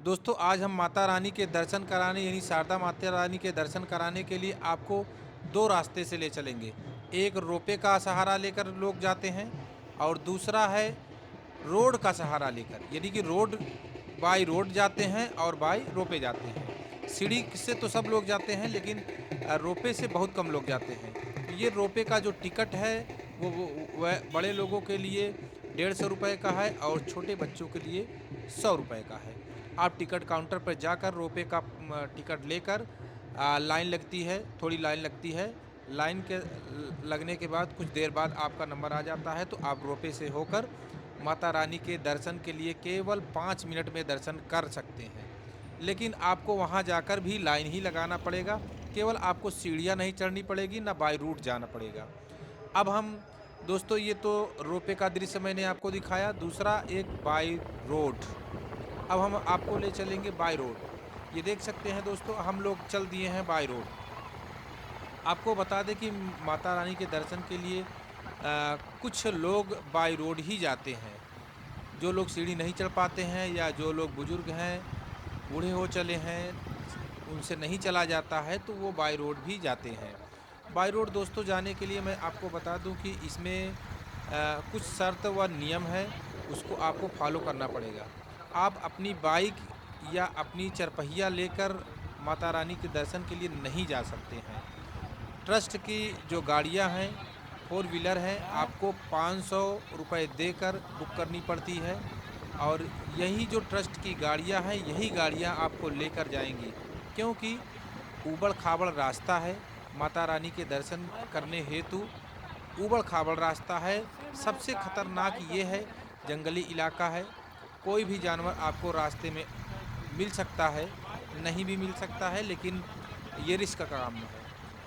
दोस्तों आज हम माता रानी के दर्शन कराने यानी शारदा माता रानी के दर्शन कराने के लिए आपको दो रास्ते से ले चलेंगे। एक रोपे का सहारा लेकर लोग जाते हैं और दूसरा है रोड का सहारा लेकर, यानी कि रोड बाई रोड जाते हैं और बाई रोपे जाते हैं। सीढ़ी से तो सब लोग जाते हैं लेकिन रोपे से बहुत कम लोग जाते हैं। तो ये रोपे का जो टिकट है वो वह बड़े लोगों के लिए 150 रुपये का है और छोटे बच्चों के लिए 100 रुपये का है। आप टिकट काउंटर पर जाकर रोपे का टिकट लेकर लाइन लगती है, थोड़ी लाइन लगती है। लाइन के लगने के बाद कुछ देर बाद आपका नंबर आ जाता है, तो आप रोपे से होकर माता रानी के दर्शन के लिए केवल 5 मिनट में दर्शन कर सकते हैं। लेकिन आपको वहाँ जाकर भी लाइन ही लगाना पड़ेगा, केवल आपको सीढ़ियाँ नहीं चढ़नी पड़ेगी, ना बाई रूट जाना पड़ेगा। अब हम दोस्तों ये तो रोपे का दृश्य मैंने आपको दिखाया, दूसरा एक बाई रोड। अब हम आपको ले चलेंगे बाई रोड। ये देख सकते हैं दोस्तों, हम लोग चल दिए हैं बाई रोड। आपको बता दें कि माता रानी के दर्शन के लिए कुछ लोग बाई रोड ही जाते हैं। जो लोग सीढ़ी नहीं चढ़ पाते हैं या जो लोग बुजुर्ग हैं, बूढ़े हो चले हैं, उनसे नहीं चला जाता है, तो वो बाई रोड भी जाते हैं। बाई रोड दोस्तों जाने के लिए मैं आपको बता दूं कि इसमें कुछ शर्त व नियम है, उसको आपको फॉलो करना पड़ेगा। आप अपनी बाइक या अपनी चरपहिया लेकर माता रानी के दर्शन के लिए नहीं जा सकते हैं। ट्रस्ट की जो गाड़ियां हैं, फोर व्हीलर हैं, आपको 500 रुपये देकर बुक करनी पड़ती है और यही जो ट्रस्ट की गाड़ियां हैं, यही गाड़ियां आपको लेकर जाएंगी, क्योंकि ऊबड़ खाबड़ रास्ता है। माता रानी के दर्शन करने हेतु ऊबड़ खाबड़ रास्ता है। सबसे खतरनाक ये है, जंगली इलाका है, कोई भी जानवर आपको रास्ते में मिल सकता है, नहीं भी मिल सकता है, लेकिन ये रिस्क का काम है।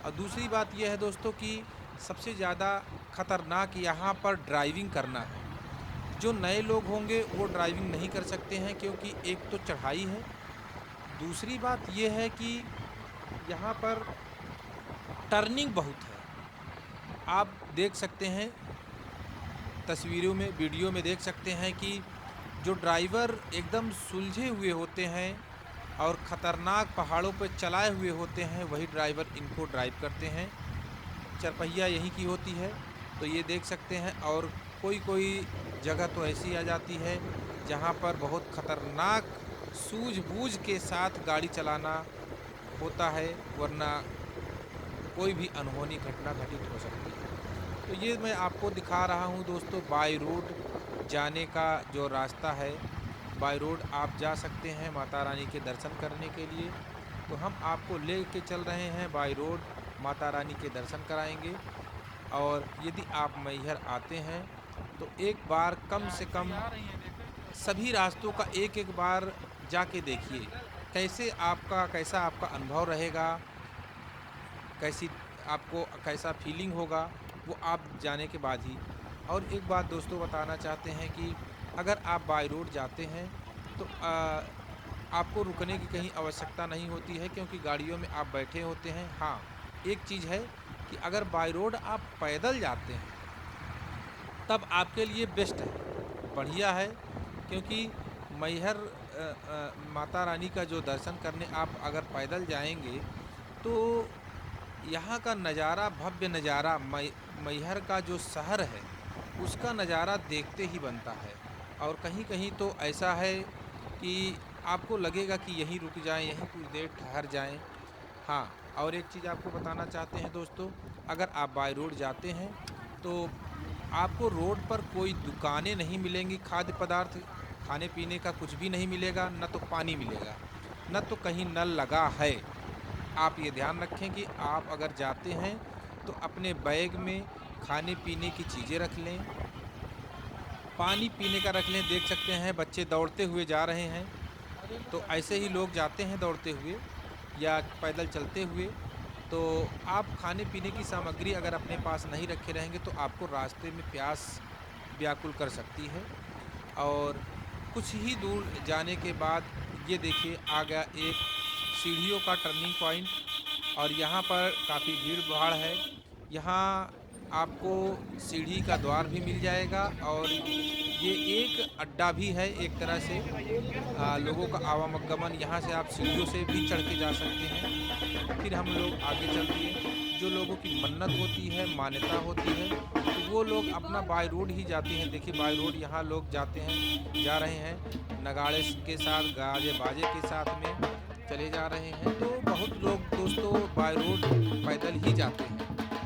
और दूसरी बात यह है दोस्तों कि सबसे ज़्यादा खतरनाक यहाँ पर ड्राइविंग करना है। जो नए लोग होंगे वो ड्राइविंग नहीं कर सकते हैं, क्योंकि एक तो चढ़ाई है, दूसरी बात यह है कि यहाँ पर टर्निंग बहुत है। आप देख सकते हैं तस्वीरों में, वीडियो में देख सकते हैं कि जो ड्राइवर एकदम सुलझे हुए होते हैं और ख़तरनाक पहाड़ों पर चलाए हुए होते हैं, वही ड्राइवर इनको ड्राइव करते हैं। चरपहिया यहीं की होती है, तो ये देख सकते हैं। और कोई कोई जगह तो ऐसी आ जाती है जहाँ पर बहुत ख़तरनाक सूझबूझ के साथ गाड़ी चलाना होता है, वरना कोई भी अनहोनी घटना घटित हो सकती है। तो ये मैं आपको दिखा रहा हूँ दोस्तों, बाई रोड जाने का जो रास्ता है। बाई रोड आप जा सकते हैं माता रानी के दर्शन करने के लिए। तो हम आपको ले के चल रहे हैं बाई रोड, माता रानी के दर्शन कराएंगे। और यदि आप मैहर आते हैं तो एक बार कम से कम सभी रास्तों का एक एक बार जाके देखिए, कैसा आपका अनुभव रहेगा, कैसी आपको कैसा फीलिंग होगा, वो आप जाने के बाद ही। और एक बात दोस्तों बताना चाहते हैं कि अगर आप बाई रोड जाते हैं तो आपको रुकने की कहीं आवश्यकता नहीं होती है, क्योंकि गाड़ियों में आप बैठे होते हैं। हाँ, एक चीज़ है कि अगर बाई रोड आप पैदल जाते हैं तब आपके लिए बेस्ट है, बढ़िया है, क्योंकि मैहर माता रानी का जो दर्शन करने आप अगर पैदल जाएंगे तो यहाँ का नज़ारा, भव्य नज़ारा, मैहर का जो शहर है उसका नज़ारा देखते ही बनता है। और कहीं-कहीं तो ऐसा है कि आपको लगेगा कि यहीं रुक जाएँ, यहीं कुछ देर ठहर जाएँ। हाँ, और एक चीज़ आपको बताना चाहते हैं दोस्तों, अगर आप बाय रोड जाते हैं तो आपको रोड पर कोई दुकानें नहीं मिलेंगी, खाद्य पदार्थ खाने-पीने का कुछ भी नहीं मिलेगा, ना तो पानी मिलेगा, ना तो कहीं नल लगा है। आप ये ध्यान रखें कि आप अगर जाते हैं तो अपने बैग में खाने-पीने की चीज़ें रख लें, पानी पीने का रख लें। देख सकते हैं बच्चे दौड़ते हुए जा रहे हैं, तो ऐसे ही लोग जाते हैं दौड़ते हुए या पैदल चलते हुए। तो आप खाने-पीने की सामग्री अगर अपने पास नहीं रखे रहेंगे तो आपको रास्ते में प्यास व्याकुल कर सकती है। और कुछ ही दूर जाने के बाद ये देखिए आ गया एक सीढ़ियों का टर्निंग पॉइंट, और यहाँ पर काफ़ी भीड़-भाड़ है। यहाँ आपको सीढ़ी का द्वार भी मिल जाएगा और ये एक अड्डा भी है एक तरह से, लोगों का आवागमन, यहाँ से आप सीढ़ियों से भी चढ़ के जा सकते हैं। फिर हम लोग आगे चल दिए। जो लोगों की मन्नत होती है, मान्यता होती है, तो वो लोग अपना बाय रोड ही जाते हैं। देखिए बाय रोड यहाँ लोग जाते हैं, जा रहे हैं नगाड़े के साथ, गाजे बाजे के साथ में चले जा रहे हैं। तो बहुत लोग दोस्तों बाय रोड पैदल ही जाते हैं।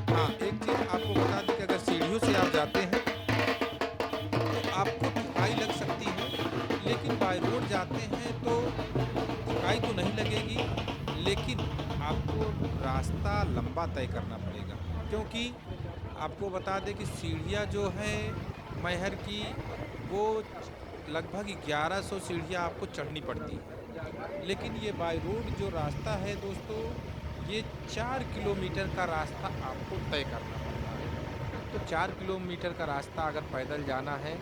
हाँ, एक चीज़ आपको बता दें कि अगर सीढ़ियों से आप जाते हैं तो आपको थकाई लग सकती है, लेकिन बाय रोड जाते हैं तो थकाई तो नहीं लगेगी, लेकिन आपको रास्ता लंबा तय करना पड़ेगा। क्योंकि आपको बता दें कि सीढ़ियाँ जो हैं मैहर की, वो लगभग 1100 सीढ़ियाँ आपको चढ़नी पड़ती है। लेकिन ये बाय रोड जो रास्ता है दोस्तों, ये 4 किलोमीटर का रास्ता आपको तय करना पड़ता है। तो 4 किलोमीटर का रास्ता अगर पैदल जाना है,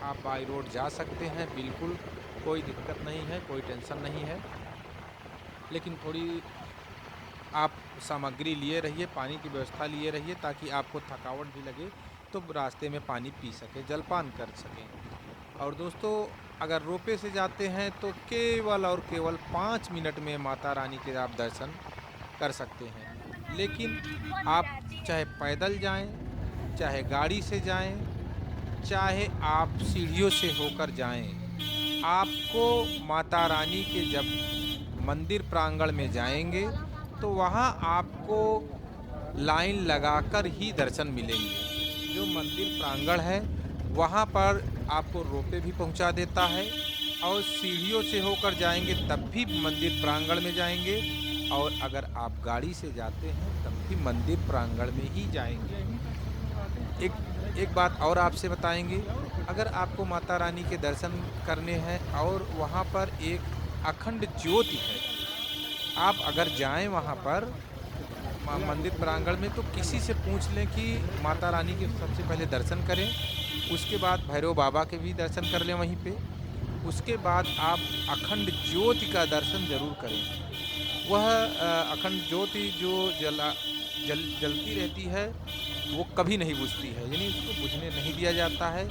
आप बाय रोड जा सकते हैं, बिल्कुल कोई दिक्कत नहीं है, कोई टेंशन नहीं है। लेकिन थोड़ी आप सामग्री लिए रहिए, पानी की व्यवस्था लिए रहिए, ताकि आपको थकावट भी लगे तो रास्ते में पानी पी सकें, जलपान कर सकें। और दोस्तों अगर रोपे से जाते हैं तो केवल और केवल 5 मिनट में माता रानी के आप दर्शन कर सकते हैं। लेकिन आप चाहे पैदल जाएं, चाहे गाड़ी से जाएं, चाहे आप सीढ़ियों से होकर जाएं, आपको माता रानी के जब मंदिर प्रांगण में जाएंगे तो वहाँ आपको लाइन लगाकर ही दर्शन मिलेंगे। जो मंदिर प्रांगण है वहाँ पर आपको रोपे भी पहुँचा देता है, और सीढ़ियों से होकर जाएंगे तब भी मंदिर प्रांगण में जाएंगे, और अगर आप गाड़ी से जाते हैं तब भी मंदिर प्रांगण में ही जाएंगे। एक बात और आपसे बताएंगे, अगर आपको माता रानी के दर्शन करने हैं और वहाँ पर एक अखंड ज्योति है, आप अगर जाएं वहाँ पर मंदिर प्रांगण में, तो किसी से पूछ लें कि माता रानी के सबसे पहले दर्शन करें, उसके बाद भैरव बाबा के भी दर्शन कर लें वहीं पे, उसके बाद आप अखंड ज्योति का दर्शन ज़रूर करें। वह अखंड ज्योति जो जलती रहती है, वो कभी नहीं बुझती है, यानी उसको बुझने नहीं दिया जाता है,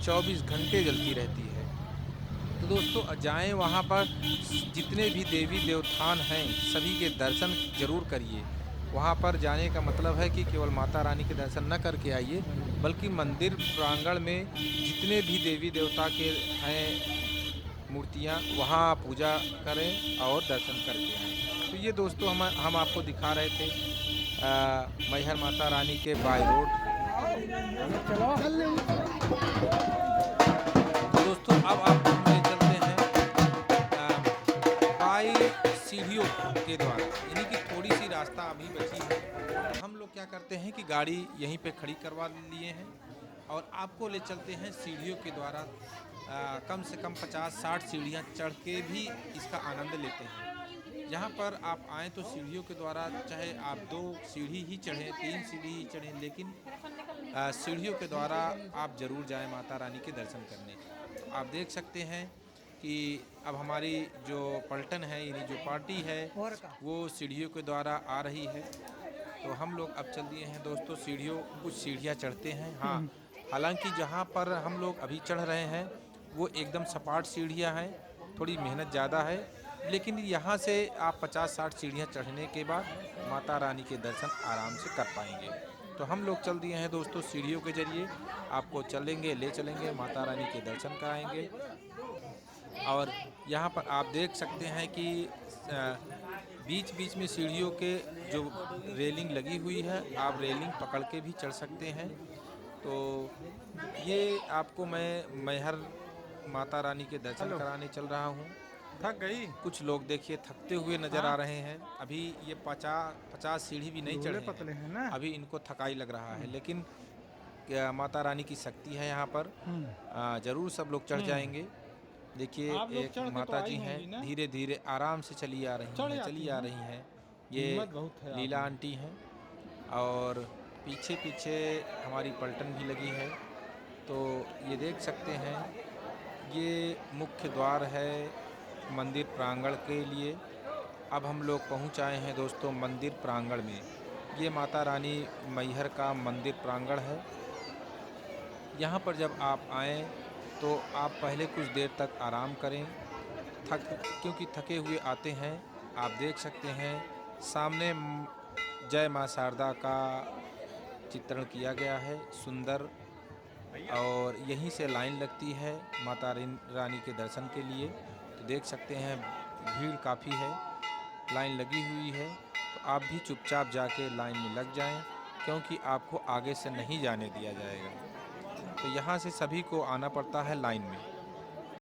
24 घंटे जलती रहती है। तो दोस्तों जाएं वहाँ पर, जितने भी देवी देवतान हैं सभी के दर्शन जरूर करिए। वहाँ पर जाने का मतलब है कि केवल माता रानी के दर्शन न करके आइए, बल्कि मंदिर प्रांगण में जितने भी देवी देवता के हैं मूर्तियाँ, वहाँ पूजा करें और दर्शन करके आएँ। तो ये दोस्तों हम आपको दिखा रहे थे मैहर माता रानी के बाय रोड। तो दोस्तों अब आप ले चलते हैं बाय सीढ़ियों के द्वारा, यानी कि थोड़ी सी रास्ता अभी बची है। हम लोग क्या करते हैं कि गाड़ी यहीं पे खड़ी करवा लिए हैं और आपको ले चलते हैं सीढ़ियों के द्वारा। कम से कम 50-60 सीढ़ियाँ चढ़ के भी इसका आनंद लेते हैं। यहाँ पर आप आएँ तो सीढ़ियों के द्वारा, चाहे आप 2 सीढ़ी ही चढ़ें, 3 सीढ़ी ही चढ़ें, लेकिन सीढ़ियों के द्वारा आप ज़रूर जाएं माता रानी के दर्शन करने। तो आप देख सकते हैं कि अब हमारी जो पलटन है, यानी जो पार्टी है, वो सीढ़ियों के द्वारा आ रही है। तो हम लोग अब चल दिए हैं दोस्तों सीढ़ियों, कुछ सीढ़ियाँ चढ़ते हैं। हाँ, हालांकि जहाँ पर हम लोग अभी चढ़ रहे हैं वो एकदम सपाट सीढ़ियाँ हैं, थोड़ी मेहनत ज़्यादा है, लेकिन यहाँ से आप 50-60 सीढ़ियाँ चढ़ने के बाद माता रानी के दर्शन आराम से कर पाएंगे। तो हम लोग चल दिए हैं दोस्तों सीढ़ियों के ज़रिए, आपको ले चलेंगे माता रानी के दर्शन कराएंगे। और यहाँ पर आप देख सकते हैं कि बीच बीच में सीढ़ियों के जो रेलिंग लगी हुई है, आप रेलिंग पकड़ के भी चढ़ सकते हैं। तो ये आपको मैं मैहर माता रानी के दर्शन कराने चल रहा हूँ। थक गई। कुछ लोग देखिए थकते हुए नज़र आ रहे हैं। अभी ये 50 सीढ़ी भी नहीं चढ़े पतले हैं, हैं ना। अभी इनको थकाई लग रहा है, लेकिन माता रानी की शक्ति है यहाँ पर, ज़रूर सब लोग चढ़ जाएंगे। देखिए आप लोग एक चढ़ के तो माता आई जी हैं, होंगी ना। धीरे धीरे आराम से चली आ चढ़ चली जाती आ हैं। रही हैं। ये हिम्मत बहुत है आप लीला में। आंटी हैं, और पीछे पीछे हमारी पलटन भी लगी है। तो ये देख सकते हैं, ये मुख्य द्वार है मंदिर प्रांगण के लिए। अब हम लोग पहुंच आए हैं दोस्तों मंदिर प्रांगण में। ये माता रानी मैहर का मंदिर प्रांगण है। यहाँ पर जब आप आएँ तो आप पहले कुछ देर तक आराम करें, क्योंकि थके हुए आते हैं। आप देख सकते हैं सामने जय माँ शारदा का चित्रण किया गया है, सुंदर। और यहीं से लाइन लगती है माता रानी के दर्शन के लिए। तो देख सकते हैं भीड़ काफ़ी है, लाइन लगी हुई है। तो आप भी चुपचाप जाके लाइन में लग जाएं, क्योंकि आपको आगे से नहीं जाने दिया जाएगा। तो यहाँ से सभी को आना पड़ता है लाइन में।